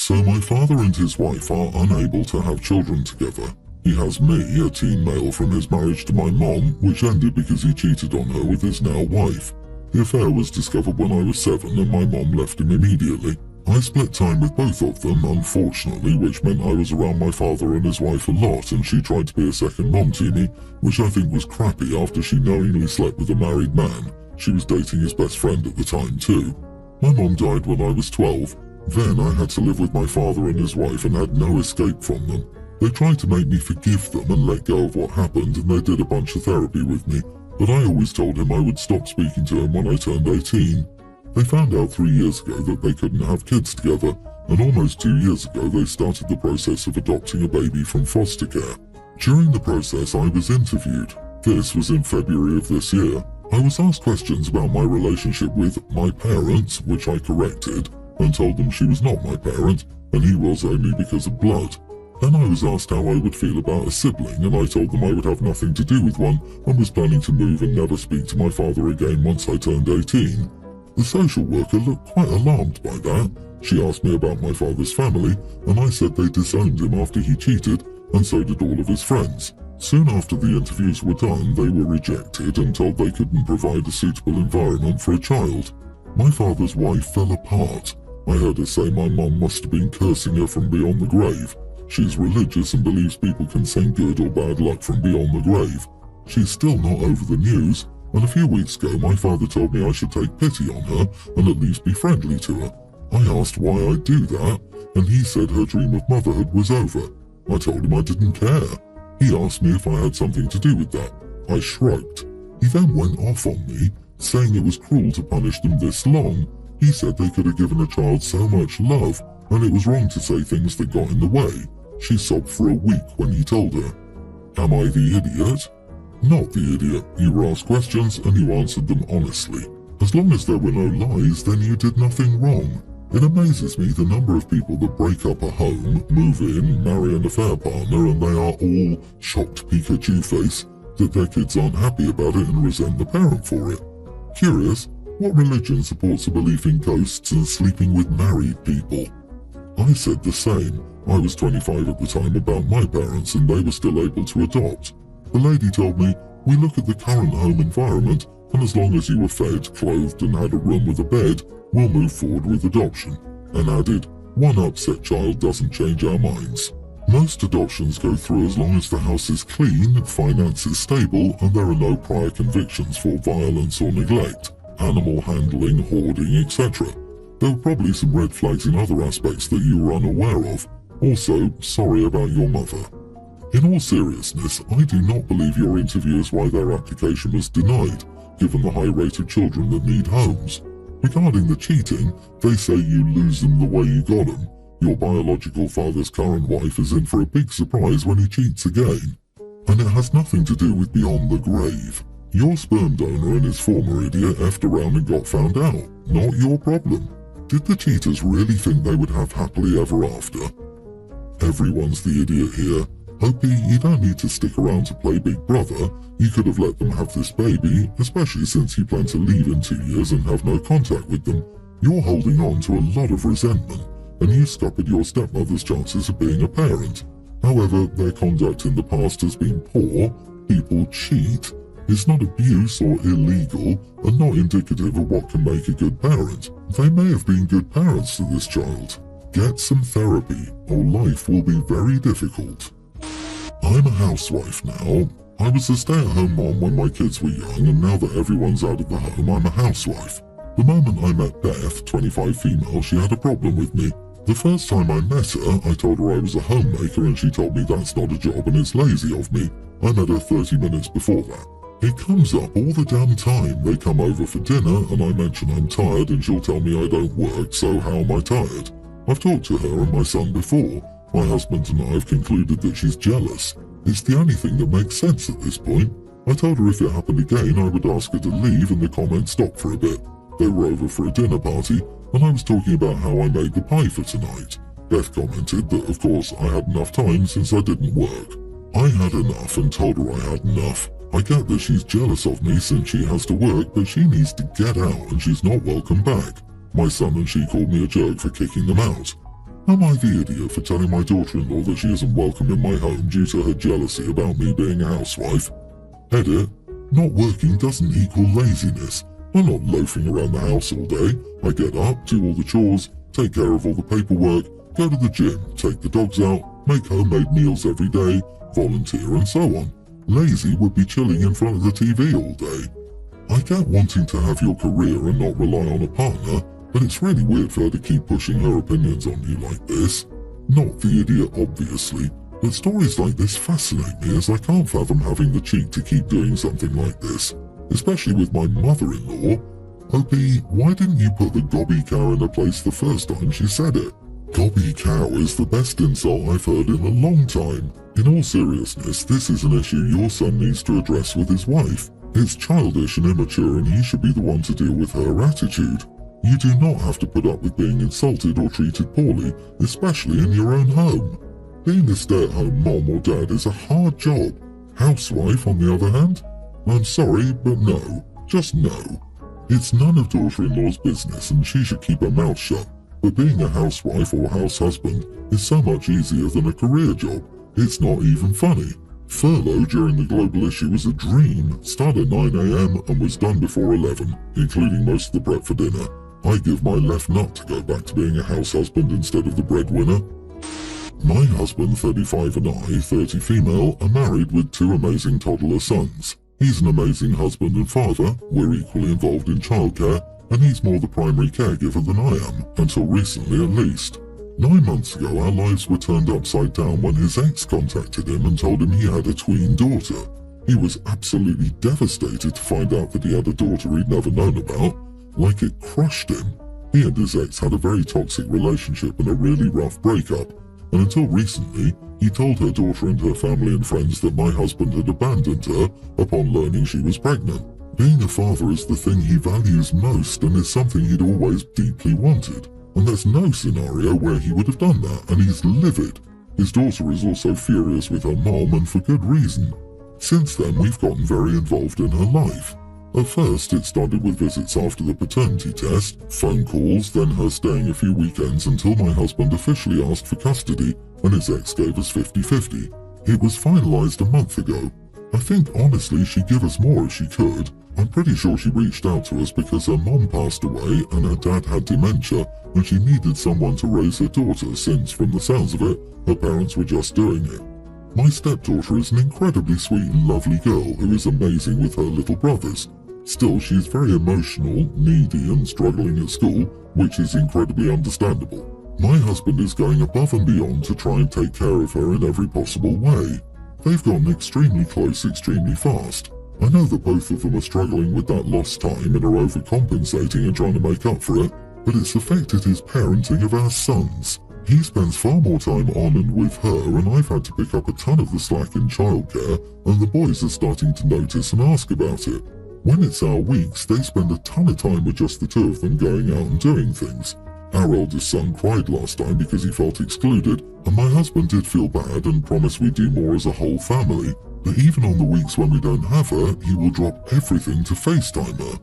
So my father and his wife are unable to have children together. He has me, a teen male, from his marriage to my mom, which ended because he cheated on her with his now wife. The affair was discovered when I was 7 and my mom left him immediately. I split time with both of them, unfortunately, which meant I was around my father and his wife a lot, and she tried to be a second mom to me, which I think was crappy after she knowingly slept with a married man. She was dating his best friend at the time too. My mom died when I was 12. Then I had to live with my father and his wife and had no escape from them. They tried to make me forgive them and let go of what happened, and they did a bunch of therapy with me, but I always told him I would stop speaking to him when I turned 18. They found out 3 years ago that they couldn't have kids together, and almost 2 years ago they started the process of adopting a baby from foster care. During the process I was interviewed. This was in February of this year. I was asked questions about my relationship with my parents, which I corrected, and told them she was not my parent, and he was only because of blood. Then I was asked how I would feel about a sibling, and I told them I would have nothing to do with one, and was planning to move and never speak to my father again once I turned 18. The social worker looked quite alarmed by that. She asked me about my father's family, and I said they disowned him after he cheated, and so did all of his friends. Soon after the interviews were done, they were rejected and told they couldn't provide a suitable environment for a child. My father's wife fell apart. I heard her say my mum must have been cursing her from beyond the grave. She's religious and believes people can send good or bad luck from beyond the grave. She's still not over the news, and a few weeks ago my father told me I should take pity on her and at least be friendly to her. I asked why I'd do that, and he said her dream of motherhood was over. I told him I didn't care. He asked me if I had something to do with that. I shrugged. He then went off on me, saying it was cruel to punish them this long. He said they could have given a child so much love, and it was wrong to say things that got in the way. She sobbed for a week when he told her. Am I the idiot? Not the idiot. You were asked questions and you answered them honestly. As long as there were no lies, then you did nothing wrong. It amazes me the number of people that break up a home, move in, marry an affair partner, and they are all shocked Pikachu face that their kids aren't happy about it and resent the parent for it. Curious, what religion supports a belief in ghosts and sleeping with married people? I said the same. I was 25 at the time about my parents and they were still able to adopt. The lady told me, we look at the current home environment and as long as you were fed, clothed and had a room with a bed, we'll move forward with adoption. And added, one upset child doesn't change our minds. Most adoptions go through as long as the house is clean, finances stable and there are no prior convictions for violence or neglect, animal handling, hoarding, etc. There were probably some red flags in other aspects that you were unaware of. Also, sorry about your mother. In all seriousness, I do not believe your interview is why their application was denied, given the high rate of children that need homes. Regarding the cheating, they say you lose them the way you got them. Your biological father's current wife is in for a big surprise when he cheats again. And it has nothing to do with beyond the grave. Your sperm donor and his former idiot effed around and got found out. Not your problem. Did the cheaters really think they would have happily ever after? Everyone's the idiot here. Opie, you don't need to stick around to play Big Brother. You could have let them have this baby, especially since you plan to leave in 2 years and have no contact with them. You're holding on to a lot of resentment, and you scuppered your stepmother's chances of being a parent. However, their conduct in the past has been poor. People cheat. It's not abuse or illegal, and not indicative of what can make a good parent. They may have been good parents to this child. Get some therapy, or life will be very difficult. I'm a housewife now. I was a stay-at-home mom when my kids were young, and now that everyone's out of the home, I'm a housewife. The moment I met Beth, 25 female, she had a problem with me. The first time I met her, I told her I was a homemaker and she told me that's not a job and it's lazy of me. I met her 30 minutes before that. It comes up all the damn time. They come over for dinner and I mention I'm tired and she'll tell me I don't work, so how am I tired? I've talked to her and my son before. My husband and I have concluded that she's jealous. It's the only thing that makes sense at this point. I told her if it happened again I would ask her to leave and the comments stopped for a bit. They were over for a dinner party and I was talking about how I made the pie for tonight. Beth commented that of course I had enough time since I didn't work. I had enough and told her I had enough. I get that she's jealous of me since she has to work, but she needs to get out and she's not welcome back. My son and she called me a jerk for kicking them out. Am I the idiot for telling my daughter-in-law that she isn't welcome in my home due to her jealousy about me being a housewife? Edit. Not working doesn't equal laziness. I'm not loafing around the house all day. I get up, do all the chores, take care of all the paperwork, go to the gym, take the dogs out, make homemade meals every day, volunteer and so on. Lazy would be chilling in front of the TV all day. I get wanting to have your career and not rely on a partner, but it's really weird for her to keep pushing her opinions on you like this. Not the idiot, obviously, but stories like this fascinate me as I can't fathom having the cheek to keep doing something like this, especially with my mother-in-law. OP, why didn't you put the gobby cow in her place the first time she said it? Gobby cow is the best insult I've heard in a long time. In all seriousness, this is an issue your son needs to address with his wife. It's childish and immature and he should be the one to deal with her attitude. You do not have to put up with being insulted or treated poorly, especially in your own home. Being a stay-at-home mom or dad is a hard job. Housewife, on the other hand? I'm sorry, but no. Just no. It's none of daughter-in-law's business and she should keep her mouth shut. But being a housewife or house husband is so much easier than a career job. It's not even funny. Furlough during the global issue was a dream. Started at 9 AM and was done before 11, including most of the prep for dinner. I give my left nut to go back to being a house husband instead of the breadwinner. My husband, 35, and I, 30 female, are married with 2 amazing toddler sons. He's an amazing husband and father, we're equally involved in childcare, and he's more the primary caregiver than I am, until recently at least. 9 months ago our lives were turned upside down when his ex contacted him and told him he had a tween daughter. He was absolutely devastated to find out that he had a daughter he'd never known about. Like it crushed him. He and his ex had a very toxic relationship and a really rough breakup, and until recently, he told her daughter and her family and friends that my husband had abandoned her upon learning she was pregnant. Being a father is the thing he values most and is something he'd always deeply wanted. And there's no scenario where he would have done that, and he's livid. His daughter is also furious with her mom, and for good reason. Since then, we've gotten very involved in her life. At first, it started with visits after the paternity test, phone calls, then her staying a few weekends until my husband officially asked for custody and his ex gave us 50-50. It was finalized a month ago. I think honestly she'd give us more if she could. I'm pretty sure she reached out to us because her mom passed away and her dad had dementia and she needed someone to raise her daughter since, from the sounds of it, her parents were just doing it. My stepdaughter is an incredibly sweet and lovely girl who is amazing with her little brothers. Still, she is very emotional, needy and struggling at school, which is incredibly understandable. My husband is going above and beyond to try and take care of her in every possible way. They've gotten extremely close extremely fast. I know that both of them are struggling with that lost time and are overcompensating and trying to make up for it, but it's affected his parenting of our sons. He spends far more time on and with her, and I've had to pick up a ton of the slack in childcare, and the boys are starting to notice and ask about it. When it's our weeks, they spend a ton of time with just the 2 of them going out and doing things. Our eldest son cried last time because he felt excluded, and my husband did feel bad and promised we'd do more as a whole family. But even on the weeks when we don't have her, he will drop everything to FaceTime her.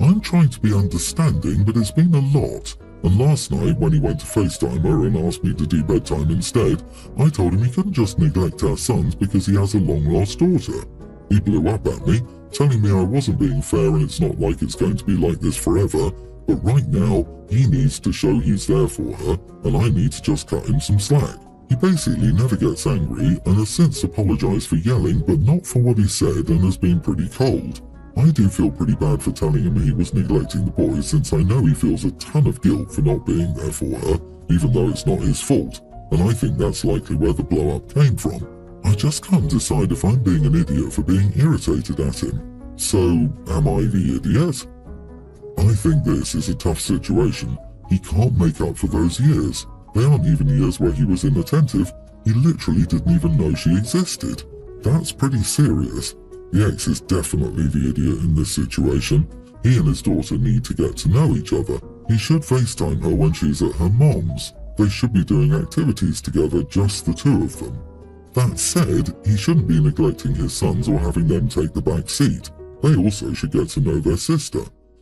I'm trying to be understanding, but it's been a lot. And last night, when he went to FaceTime her and asked me to do bedtime instead, I told him he couldn't just neglect our sons because he has a long-lost daughter. He blew up at me, telling me I wasn't being fair and it's not like it's going to be like this forever, but right now, he needs to show he's there for her, and I need to just cut him some slack. He basically never gets angry and has since apologized for yelling, but not for what he said, and has been pretty cold. I do feel pretty bad for telling him he was neglecting the boys, since I know he feels a ton of guilt for not being there for her, even though it's not his fault, and I think that's likely where the blow-up came from. I just can't decide if I'm being an idiot for being irritated at him. So, am I the idiot? I think this is a tough situation. He can't make up for those years. They aren't even years where he was inattentive. He literally didn't even know she existed. That's pretty serious. The ex is definitely the idiot in this situation. He and his daughter need to get to know each other. He should FaceTime her when she's at her mom's. They should be doing activities together, just the 2 of them. That said, he shouldn't be neglecting his sons or having them take the back seat. They also should get to know their sister.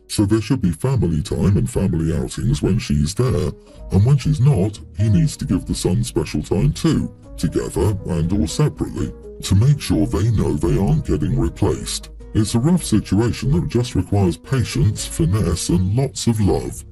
So there should be family time and family outings when she's there, and when she's not, he needs to give the son special time too, together and or separately, to make sure they know they aren't getting replaced. It's a rough situation that just requires patience, finesse, and lots of love.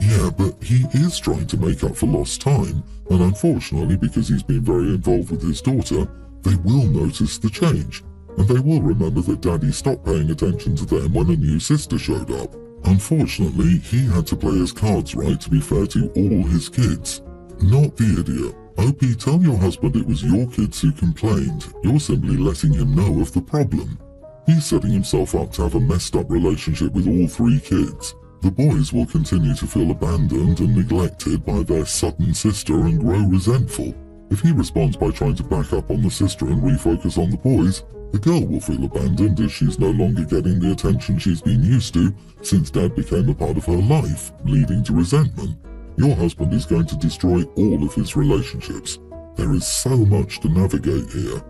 Yeah, but he is trying to make up for lost time, and unfortunately, because he's been very involved with his daughter, they will notice the change, and they will remember that Daddy stopped paying attention to them when a new sister showed up. Unfortunately, he had to play his cards right to be fair to all his kids. Not the idiot. OP, tell your husband it was your kids who complained. You're simply letting him know of the problem. He's setting himself up to have a messed up relationship with all 3 kids. The boys will continue to feel abandoned and neglected by their sudden sister and grow resentful. If he responds by trying to back up on the sister and refocus on the boys, the girl will feel abandoned as she's no longer getting the attention she's been used to since Dad became a part of her life, leading to resentment. Your husband is going to destroy all of his relationships. There is so much to navigate here.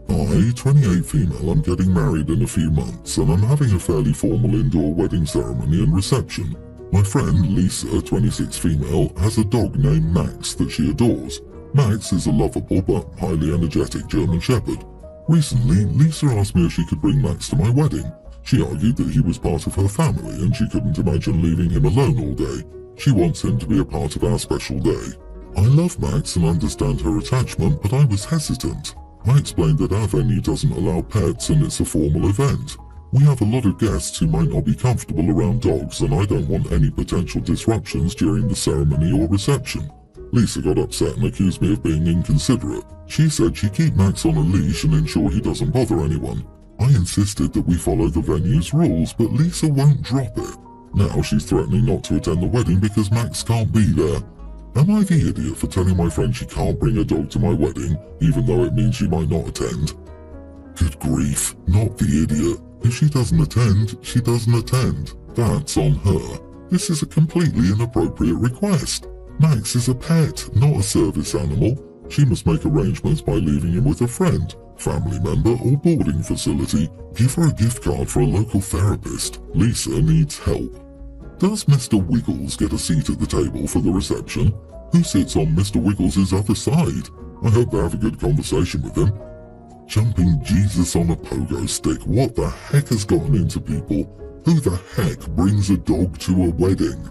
I, 28 female, am getting married in a few months, and I'm having a fairly formal indoor wedding ceremony and reception. My friend, Lisa, 26 female, has a dog named Max that she adores. Max is a lovable but highly energetic German Shepherd. Recently, Lisa asked me if she could bring Max to my wedding. She argued that he was part of her family and she couldn't imagine leaving him alone all day. She wants him to be a part of our special day. I love Max and understand her attachment, but I was hesitant. I explained that our venue doesn't allow pets and it's a formal event. We have a lot of guests who might not be comfortable around dogs, and I don't want any potential disruptions during the ceremony or reception. Lisa got upset and accused me of being inconsiderate. She said she'd keep Max on a leash and ensure he doesn't bother anyone. I insisted that we follow the venue's rules, but Lisa won't drop it. Now she's threatening not to attend the wedding because Max can't be there. Am I the idiot for telling my friend she can't bring a dog to my wedding, even though it means she might not attend? Good grief, not the idiot. If she doesn't attend, she doesn't attend. That's on her. This is a completely inappropriate request. Max is a pet, not a service animal. She must make arrangements by leaving him with a friend, family member, or boarding facility. Give her a gift card for a local therapist. Lisa needs help. Does Mr. Wiggles get a seat at the table for the reception? Who sits on Mr. Wiggles's other side? I hope they have a good conversation with him. Jumping Jesus on a pogo stick, what the heck has gotten into people? Who the heck brings a dog to a wedding?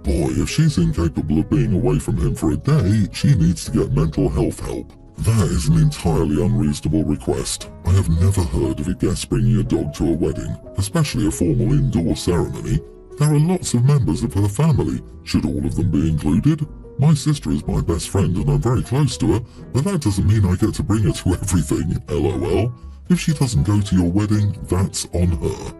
Boy, if she's incapable of being away from him for a day, she needs to get mental health help. That is an entirely unreasonable request. I have never heard of a guest bringing a dog to a wedding, especially a formal indoor ceremony. There are lots of members of her family. Should all of them be included? My sister is my best friend and I'm very close to her, but that doesn't mean I get to bring her to everything, LOL. If she doesn't go to your wedding, that's on her.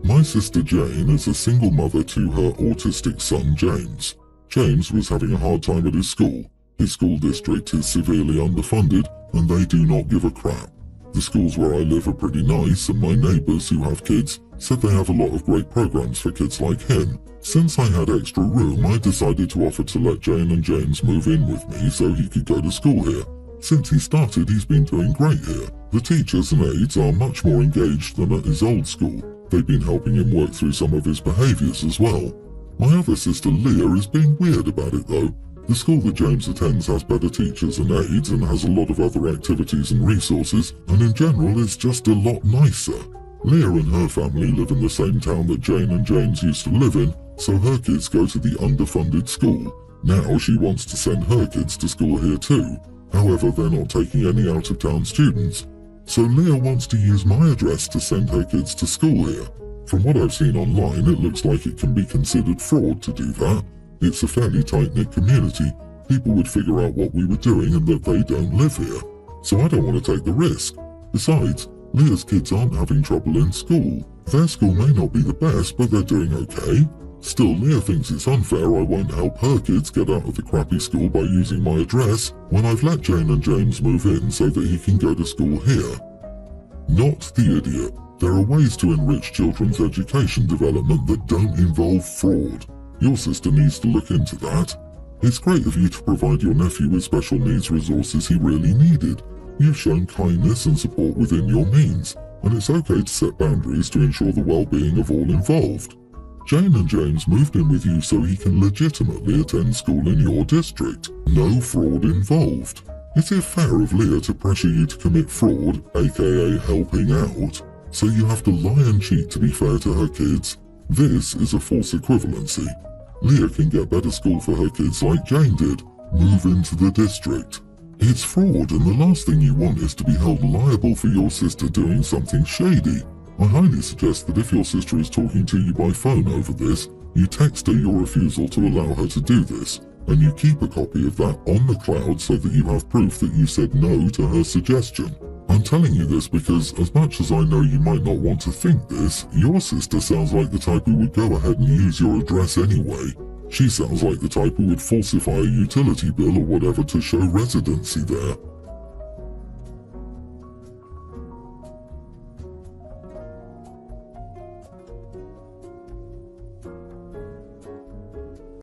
My sister Jane is a single mother to her autistic son James. James was having a hard time at his school. His school district is severely underfunded and they do not give a crap. The schools where I live are pretty nice, and my neighbours who have kids said they have a lot of great programs for kids like him. Since I had extra room, I decided to offer to let Jane and James move in with me so he could go to school here. Since he started, he's been doing great here. The teachers and aides are much more engaged than at his old school. They've been helping him work through some of his behaviours as well. My other sister Leah is being weird about it though. The school that James attends has better teachers and aides and has a lot of other activities and resources, and in general is just a lot nicer. Leah and her family live in the same town that Jane and James used to live in, so her kids go to the underfunded school. Now she wants to send her kids to school here too. However, they're not taking any out-of-town students. So Leah wants to use my address to send her kids to school here. From what I've seen online, it looks like it can be considered fraud to do that. It's a fairly tight-knit community. People would figure out what we were doing and that they don't live here. So I don't want to take the risk. Besides, Leah's kids aren't having trouble in school. Their school may not be the best, but they're doing okay. Still, Leah thinks it's unfair I won't help her kids get out of the crappy school by using my address when I've let Jane and James move in so that he can go to school here. Not the idiot. There are ways to enrich children's education development that don't involve fraud. Your sister needs to look into that. It's great of you to provide your nephew with special needs resources he really needed. You've shown kindness and support within your means. and it's okay to set boundaries to ensure the well-being of all involved. Jane and James moved in with you so he can legitimately attend school in your district. No fraud involved. Is it fair of Leah to pressure you to commit fraud, aka helping out, so you have to lie and cheat to be fair to her kids? This is a false equivalency. Leah can get better school for her kids like Jane did. Move into the district. It's fraud, and the last thing you want is to be held liable for your sister doing something shady. I highly suggest that if your sister is talking to you by phone over this, you text her your refusal to allow her to do this, and you keep a copy of that on the cloud so that you have proof that you said no to her suggestion. I'm telling you this because, as much as I know you might not want to think this, your sister sounds like the type who would go ahead and use your address anyway. She sounds like the type who would falsify a utility bill or whatever to show residency there.